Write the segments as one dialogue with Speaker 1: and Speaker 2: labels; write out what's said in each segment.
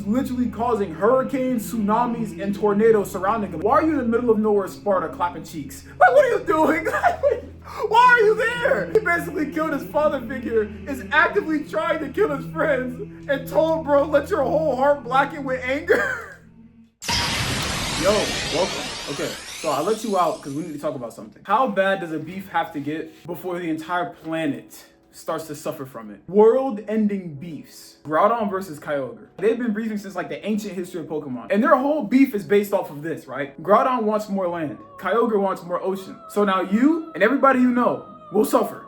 Speaker 1: was literally causing hurricanes, tsunamis, and tornadoes surrounding him. Why are you in the middle of nowhere, Sparta, clapping cheeks? Like, what are you doing? Why are you there? He basically killed his father figure, is actively trying to kill his friends, and told bro, let your whole heart blacken with anger. Yo, welcome. Okay, so I let you out because we need to talk about something. How bad does a beef have to get before the entire planet starts to suffer from it? World-ending beefs. Groudon versus Kyogre. They've been beefing since like the ancient history of Pokemon. And their whole beef is based off of this, right? Groudon wants more land. Kyogre wants more ocean. So now you and everybody you know will suffer.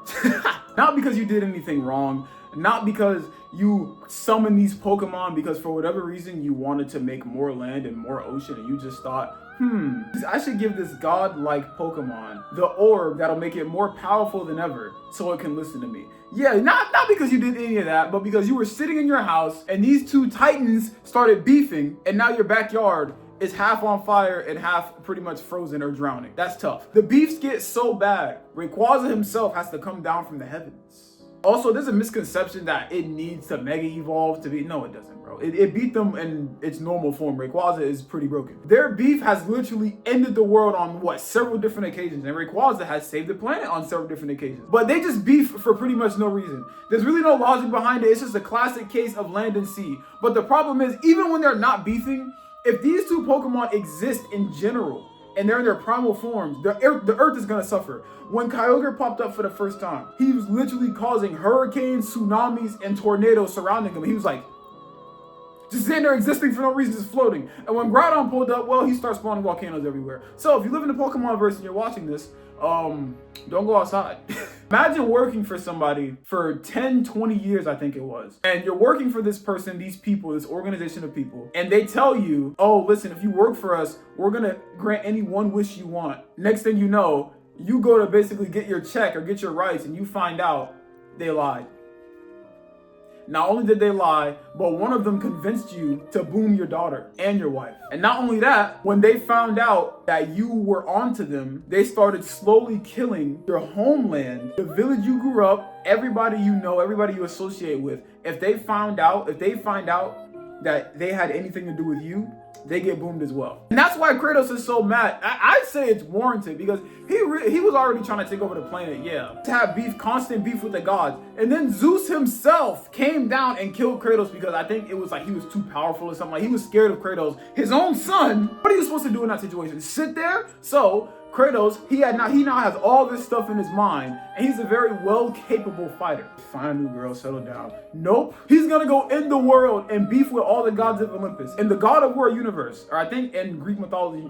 Speaker 1: Not because you did anything wrong, not because you summoned these Pokemon because for whatever reason you wanted to make more land and more ocean and you just thought, I should give this godlike Pokemon the orb that'll make it more powerful than ever so it can listen to me. Yeah, not because you did any of that, but because you were sitting in your house and these two titans started beefing and now your backyard is half on fire and half pretty much frozen or drowning. That's tough. The beefs get so bad, Rayquaza himself has to come down from the heavens. Also, there's a misconception that it needs to mega evolve to be. No, it doesn't, bro. It beat them in its normal form. Rayquaza is pretty broken. Their beef has literally ended the world on several different occasions. And Rayquaza has saved the planet on several different occasions. But they just beef for pretty much no reason. There's really no logic behind it. It's just a classic case of land and sea. But the problem is, even when they're not beefing, if these two Pokemon exist in general, and they're in their primal forms, the earth is gonna suffer. When Kyogre popped up for the first time, he was literally causing hurricanes, tsunamis, and tornadoes surrounding him. He was like, just sitting there existing for no reason, just floating. And when Groudon pulled up, well, he starts spawning volcanoes everywhere. So if you live in the Pokemon verse and you're watching this, don't go outside. Imagine working for somebody for 10, 20 years, I think it was. And you're working for this person, these people, this organization of people. And they tell you, oh, listen, if you work for us, we're gonna grant any one wish you want. Next thing you know, you go to basically get your check or get your rights and you find out they lied. Not only did they lie, but one of them convinced you to boom your daughter and your wife. And not only that, when they found out that you were onto them, they started slowly killing your homeland, the village you grew up, everybody you know, everybody you associate with. If they find out that they had anything to do with you, they get boomed as well. And that's why Kratos is so mad. I'd say it's warranted because he was already trying to take over the planet, yeah. To have beef, constant beef with the gods. And then Zeus himself came down and killed Kratos because I think it was like he was too powerful or something. Like he was scared of Kratos, his own son. What are you supposed to do in that situation? Sit there? So Kratos, he now has all this stuff in his mind, and he's a very well-capable fighter. Find a new girl, settle down. Nope. He's gonna go in the world and beef with all the gods of Olympus. In the God of War universe, or I think in Greek mythology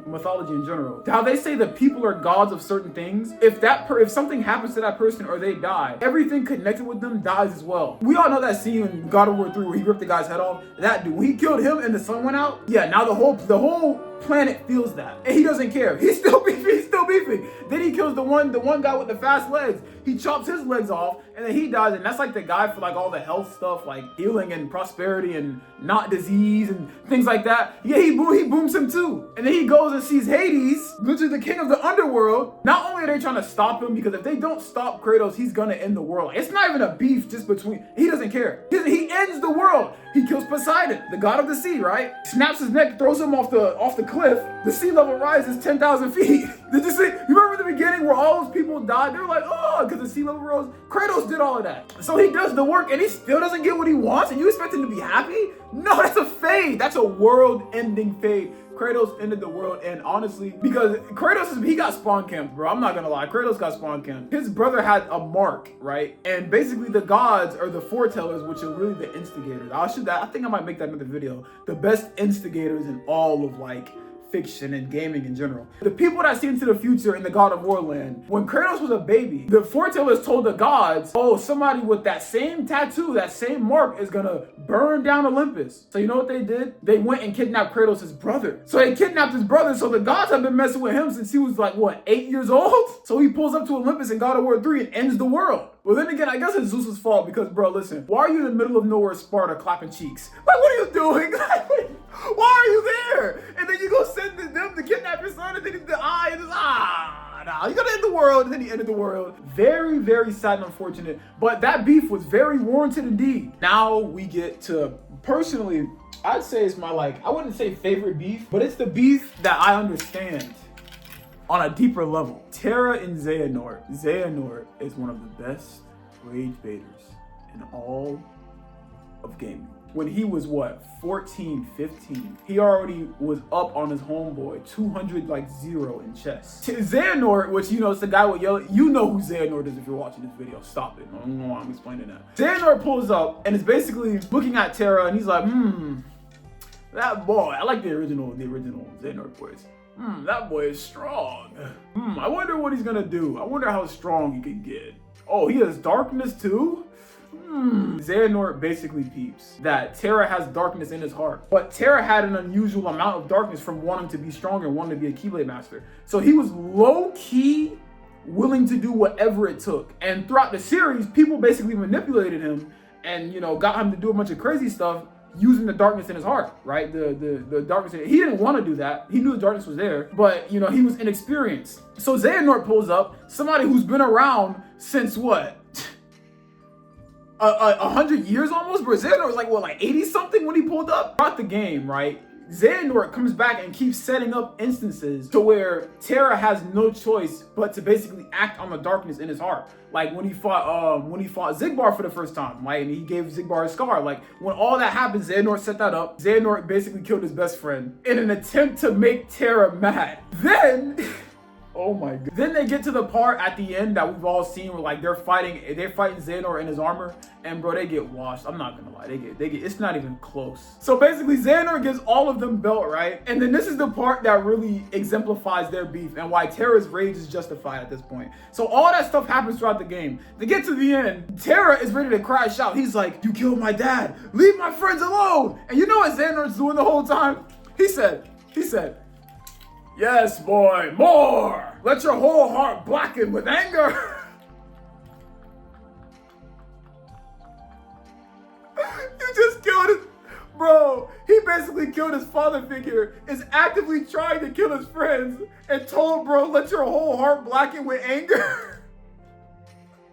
Speaker 1: in general, how they say that people are gods of certain things. If something happens to that person or they die, everything connected with them dies as well. We all know that scene in God of War 3 where he ripped the guy's head off. That dude, when he killed him and the sun went out, yeah, now the whole planet feels that. And he doesn't care. He's still beefing. Then he kills the one guy with the fast legs. He chops his legs off and then he dies. And that's like the guy for like all the health stuff, like healing and prosperity and not disease and things like that. Yeah, he booms him too. And then he goes and sees Hades, literally the king of the underworld. Not only are they trying to stop him, because if they don't stop Kratos, he's gonna end the world. It's not even a beef just between, he doesn't care. He ends the world. He kills Poseidon, the god of the sea, right? Snaps his neck, throws him off the cliff. The sea level rises 10,000 feet. Did you see? You remember the beginning where all those people died? They were like, oh, because the sea level rose. Kratos did all of that. So he does the work and he still doesn't get what he wants, and you expect him to be happy? No, that's a fade. That's a world-ending fade. Kratos ended the world, and honestly, because he got spawn camped, bro. I'm not gonna lie, Kratos got spawn camped. His brother had a mark, right? And basically the gods are the foretellers, which are really the instigators. I think I might make that another video. The best instigators in all of like fiction and gaming in general. The people that see into the future in the God of War land, when Kratos was a baby, the foretellers told the gods, oh, somebody with that same tattoo, that same mark is gonna burn down Olympus. So you know what they did? They went and kidnapped Kratos' brother. So they kidnapped his brother, so the gods have been messing with him since he was like, what, 8 years old? So he pulls up to Olympus in God of War 3 and ends the world. Well, then again, I guess it's Zeus' fault because, bro, listen, why are you in the middle of nowhere, Sparta, clapping cheeks? Like, what are you doing? Why are you there? And then you go send them to kidnap your son, and then the eye, and you gotta end the world, and then he ended the world. Very, very sad and unfortunate, but that beef was very warranted indeed. Now we get to, personally, I'd say it's my, like, I wouldn't say favorite beef, but it's the beef that I understand on a deeper level. Terra and Xehanort. Xehanort is one of the best rage baiters in all of gaming. When he was, what, 14, 15, he already was up on his homeboy, 200-0 in chess. Xehanort, which, you know, it's the guy with yellow. You know who Xehanort is if you're watching this video. Stop it. I don't know why I'm explaining that. Xehanort pulls up and is basically looking at Terra, and he's like, that boy. I like the original Xehanort voice. That boy is strong. I wonder what he's gonna do. I wonder how strong he can get. Oh, he has darkness too? Xehanort basically peeps that Terra has darkness in his heart. But Terra had an unusual amount of darkness from wanting to be stronger and wanting to be a Keyblade Master. So he was low-key willing to do whatever it took. And throughout the series, people basically manipulated him and, you know, got him to do a bunch of crazy stuff using the darkness in his heart, right? The darkness in it. He didn't want to do that. He knew the darkness was there, but, you know, he was inexperienced. So Xehanort pulls up, somebody who's been around since what? 100 years almost, bro. Xehanort was like 80 something when he pulled up. Throughout the game, right? Xehanort comes back and keeps setting up instances to where Terra has no choice but to basically act on the darkness in his heart. Like when he fought Xigbar for the first time, right? And he gave Xigbar a scar. Like when all that happened, Xehanort set that up. Xehanort basically killed his best friend in an attempt to make Terra mad. Then oh my god. Then they get to the part at the end that we've all seen where like they're fighting Xehanort in his armor, and bro, they get washed. I'm not gonna lie, they get it's not even close. So basically Xehanort gives all of them belt, right? And then this is the part that really exemplifies their beef and why Terra's rage is justified at this point. So all that stuff happens throughout the game. They get to the end, Terra is ready to crash out. He's like, you killed my dad, leave my friends alone. And you know what Xehanort's doing the whole time? He said, yes, boy, more. Let your whole heart blacken with anger. You just killed his, bro. He basically killed his father figure, is actively trying to kill his friends, and told bro, let your whole heart blacken with anger.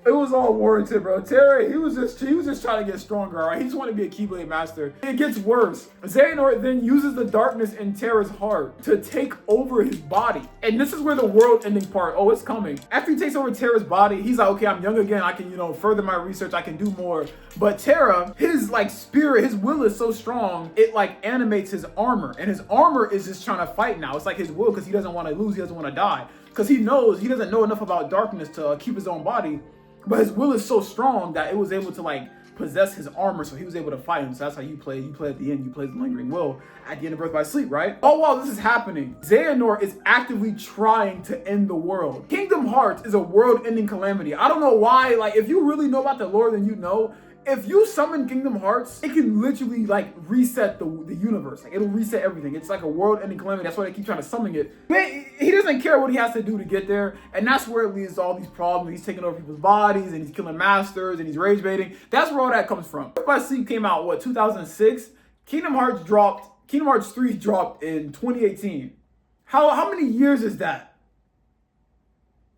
Speaker 1: It was all warranted, bro. Terra, he was just trying to get stronger, all right? He just wanted to be a Keyblade Master. It gets worse. Xehanort then uses the darkness in Terra's heart to take over his body. And this is where the world-ending part, oh, it's coming. After he takes over Terra's body, he's like, okay, I'm young again. I can, you know, further my research. I can do more. But Terra, his, like, spirit, his will is so strong, it, like, animates his armor. And his armor is just trying to fight now. It's like his will because he doesn't want to lose. He doesn't want to die. Because he knows he doesn't know enough about darkness to keep his own body. But his will is so strong that it was able to like possess his armor, so he was able to fight him. So that's how you play. You play at the end, you play the lingering will at the end of Birth by Sleep, right? All while this is happening, Xehanort is actively trying to end the world. Kingdom Hearts is a world-ending calamity. I don't know why, like if you really know about the lore, then you know. If you summon Kingdom Hearts, it can literally like reset the universe. Like it'll reset everything. It's like a world-ending calamity. That's why they keep trying to summon it. Man, he doesn't care what he has to do to get there, and that's where it leads to all these problems. He's taking over people's bodies, and he's killing masters, and he's rage baiting. That's where all that comes from. Birth by Sleep came out what 2006. Kingdom Hearts 3 dropped in 2018. How many years is that?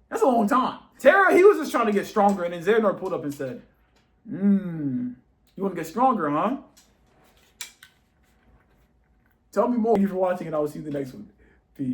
Speaker 1: That's a long time. Terra, he was just trying to get stronger, and then Xehanort pulled up and said, you want to get stronger, huh? Tell me more. Thank you for watching, and I will see you in the next one.